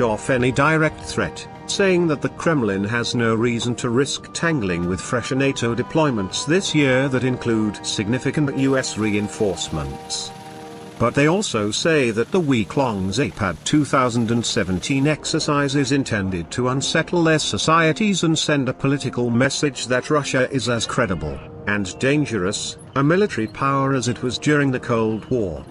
off any direct threat, saying that the Kremlin has no reason to risk tangling with fresh NATO deployments this year that include significant US reinforcements. But they also say that the week-long Zapad 2017 exercise is intended to unsettle their societies and send a political message that Russia is as credible and dangerous a military power as it was during the Cold War.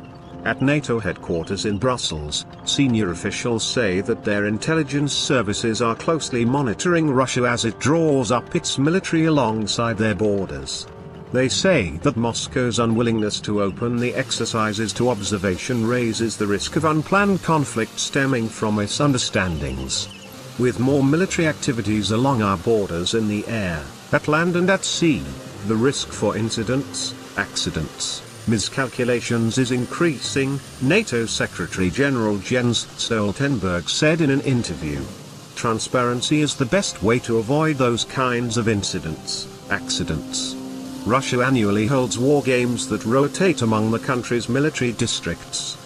At NATO headquarters in Brussels, senior officials say that their intelligence services are closely monitoring Russia as it draws up its military alongside their borders. They say that Moscow's unwillingness to open the exercises to observation raises the risk of unplanned conflict stemming from misunderstandings. With more military activities along our borders in the air, at land and at sea, the risk for incidents, accidents, miscalculations is increasing, NATO Secretary-General Jens Stoltenberg said in an interview. Transparency is the best way to avoid those kinds of incidents, accidents. Russia annually holds war games that rotate among the country's military districts.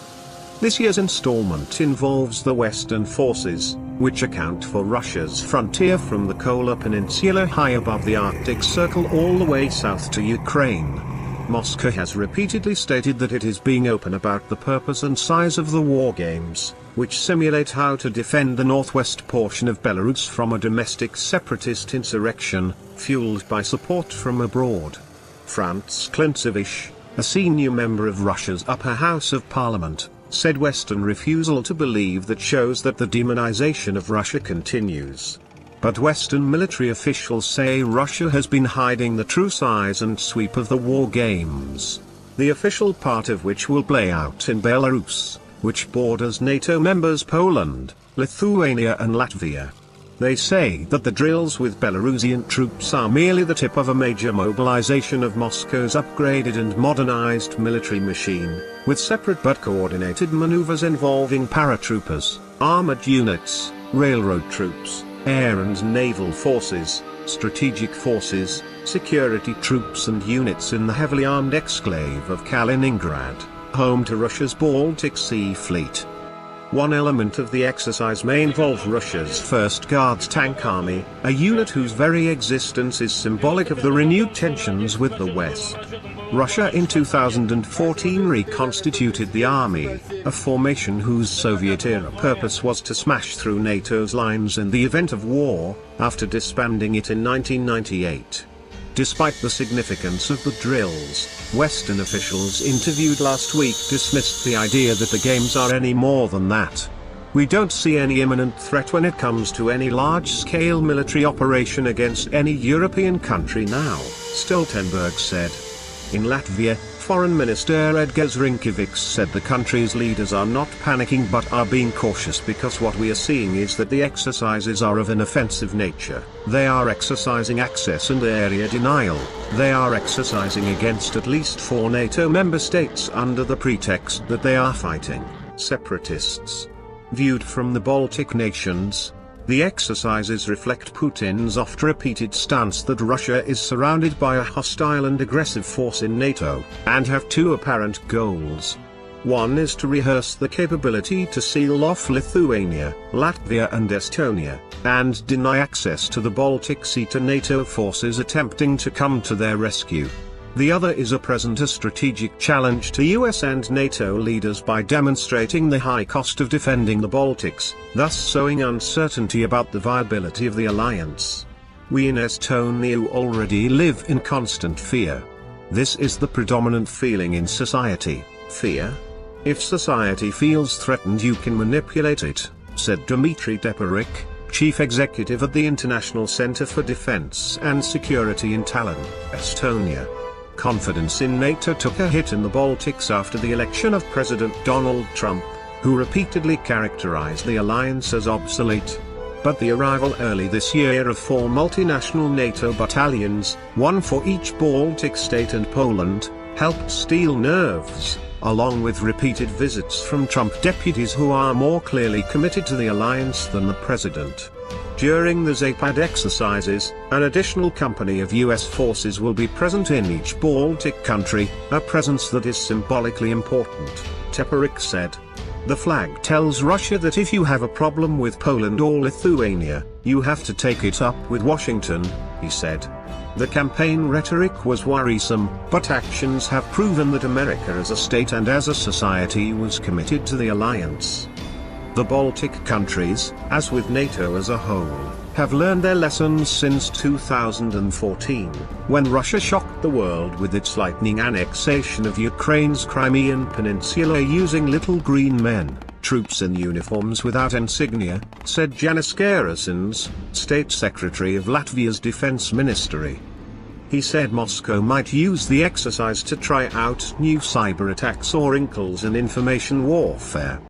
This year's installment involves the Western forces, which account for Russia's frontier from the Kola Peninsula high above the Arctic Circle all the way south to Ukraine. Moscow has repeatedly stated that it is being open about the purpose and size of the war games, which simulate how to defend the northwest portion of Belarus from a domestic separatist insurrection, fueled by support from abroad. Franz Klintsevich, a senior member of Russia's upper house of parliament, said Western refusal to believe that shows that the demonization of Russia continues. But Western military officials say Russia has been hiding the true size and sweep of the war games, the official part of which will play out in Belarus, which borders NATO members Poland, Lithuania and Latvia. They say that the drills with Belarusian troops are merely the tip of a major mobilization of Moscow's upgraded and modernized military machine, with separate but coordinated maneuvers involving paratroopers, armored units, railroad troops, air and naval forces, strategic forces, security troops and units in the heavily armed exclave of Kaliningrad, home to Russia's Baltic Sea Fleet. One element of the exercise may involve Russia's First Guards Tank Army, a unit whose very existence is symbolic of the renewed tensions with the West. Russia in 2014 reconstituted the army, a formation whose Soviet-era purpose was to smash through NATO's lines in the event of war, after disbanding it in 1998. Despite the significance of the drills, Western officials interviewed last week dismissed the idea that the games are any more than that. We don't see any imminent threat when it comes to any large-scale military operation against any European country now, Stoltenberg said. In Latvia, Foreign Minister Edgars Rinkēvičs said the country's leaders are not panicking but are being cautious because what we are seeing is that the exercises are of an offensive nature. They are exercising access and area denial. They are exercising against at least 4 NATO member states under the pretext that they are fighting separatists. Viewed from the Baltic nations, the exercises reflect Putin's oft-repeated stance that Russia is surrounded by a hostile and aggressive force in NATO, and have 2 apparent goals. One is to rehearse the capability to seal off Lithuania, Latvia and Estonia, and deny access to the Baltic Sea to NATO forces attempting to come to their rescue. The other is a strategic challenge to US and NATO leaders by demonstrating the high cost of defending the Baltics, thus sowing uncertainty about the viability of the alliance. We in Estonia already live in constant fear. This is the predominant feeling in society, fear. If society feels threatened you can manipulate it, said Dmitry Teparik, chief executive at the International Center for Defense and Security in Tallinn, Estonia. Confidence in NATO took a hit in the Baltics after the election of President Donald Trump, who repeatedly characterized the alliance as obsolete. But the arrival early this year of 4 multinational NATO battalions, 1 for each Baltic state and Poland, helped steel nerves, along with repeated visits from Trump deputies who are more clearly committed to the alliance than the president. During the Zapad exercises, an additional company of US forces will be present in each Baltic country, a presence that is symbolically important, Teparik said. The flag tells Russia that if you have a problem with Poland or Lithuania, you have to take it up with Washington, he said. The campaign rhetoric was worrisome, but actions have proven that America as a state and as a society was committed to the alliance. The Baltic countries, as with NATO as a whole, have learned their lessons since 2014, when Russia shocked the world with its lightning annexation of Ukraine's Crimean Peninsula using little green men, troops in uniforms without insignia, said Janis Karasin's, State Secretary of Latvia's Defense Ministry. He said Moscow might use the exercise to try out new cyber attacks or wrinkles in information warfare.